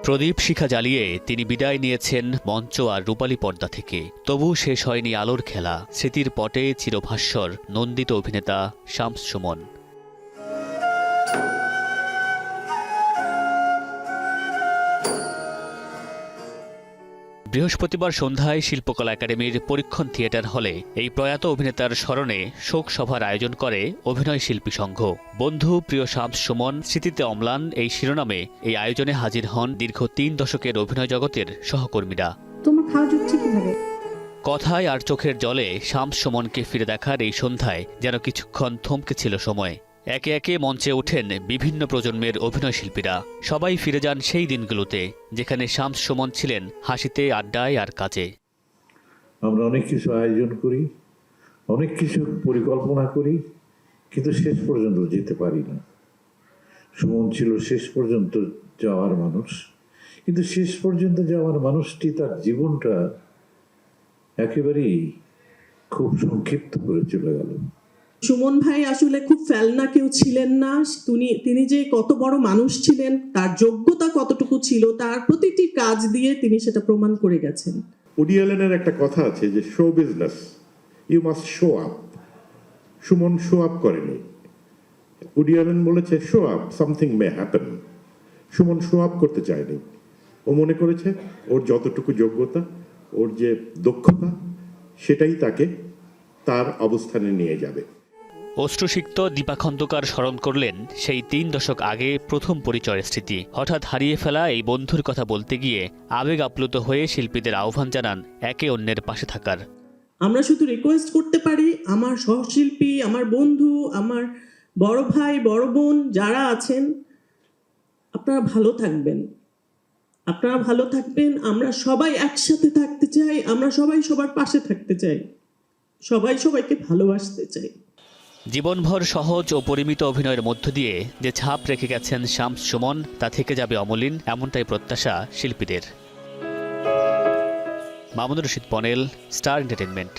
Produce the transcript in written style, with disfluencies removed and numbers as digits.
প্রদীপ শিখা জ্বালিয়ে তিনি বিদায় নিয়েছেন মঞ্চ আর রূপালী পর্দা থেকে। তবু শেষ হয়নি আলোর খেলা। স্মৃতির পটে চিরভাস্বর নন্দিত অভিনেতা শামস সুমন। বৃহস্পতিবার সন্ধ্যায় শিল্পকলা একাডেমির পরীক্ষণ থিয়েটার হলে এই প্রয়াত অভিনেতার স্মরণে শোক সভার আয়োজন করে অভিনয় শিল্পী সংঘ। বন্ধু প্রিয় শামস সুমন স্মৃতিতে অম্লান এই শিরোনামে এই আয়োজনে হাজির হন দীর্ঘ ৩ দশকের অভিনয় জগতের সহকর্মীরা। তোমার খাওয়া জুটছে কিভাবে? কথায় আর চোখের জলে শামস সুমনকে ফিরে দেখার এই সন্ধ্যায় যেন কিছুক্ষণ থমকে ছিল সময়। একে একে মঞ্চে ওঠেন বিভিন্ন প্রজন্মের অভিনয় শিল্পীরা। সবাই ফিরে যান সেই দিনগুলোতে যেখানে শামস সুমন ছিলেন হাসিতে, আড্ডায় আর কাজে। আমরা অনেক কিছু আয়োজন করি, অনেক কিছু পরিকল্পনা করি, কিন্তু শেষ পর্যন্ত যেতে পারি না। সুমন ছিল শেষ পর্যন্ত যাওয়ার মানুষ, কিন্তু শেষ পর্যন্ত যাওয়ার মানুষটি তার জীবনটা একেবারেই খুব সংক্ষিপ্ত করে চলে গেল। সুমন ভাই আসলে খুব ফেলনা কেউ ছিলেন না। তিনি যে কত বড় মানুষ ছিলেন, তার যোগ্যতা কতটুকু ছিল, তার প্রতিটি কাজ দিয়ে তিনি সেটা প্রমাণ করে গেছেন। উডি অ্যালেনের একটা কথা আছে যে show business you must show up. Suman show up করেনি। উডি অ্যালেন বলেছে show up something may happen. Suman show up করতে চায়নি। ও মনে করেছে ওর যতটুকু যোগ্যতা, ওর যে দক্ষতা, সেটাই তাকে তার অবস্থানে নিয়ে যাবে। অশ্রুসিক্ত দীপা খন্দকার স্মরণ করলেন সেই ৩ দশক আগে প্রথম পরিচয়ের স্মৃতি। হঠাৎ হারিয়ে ফেলা এই বন্ধুর কথা বলতে গিয়ে আবেগ আপ্লুত হয়ে শিল্পীদের আহ্বান জানান একে অন্যের পাশে থাকার। আমরা শুধু রিকোয়েস্ট করতে পারি, আমার সহশিল্পী, আমার বন্ধু, আমার বড় ভাই, বড় বোন যারা আছেন, আপনারা ভালো থাকবেন। আপনারা ভালো থাকবেন। আমরা সবাই একসাথে থাকতে চাই, আমরা সবাই সবার পাশে থাকতে চাই, সবাই সবাইকে ভালোবাসতে চাই। জীবনভর সহজ ও পরিমিত অভিনয়ের মধ্য দিয়ে যে ছাপ রেখে গেছেন শামস সুমন তা থেকে যাবে অমলিন, এমনটাই প্রত্যাশা শিল্পীদের। মামুনুর রশিদ পনেল, স্টার এন্টারটেইনমেন্ট।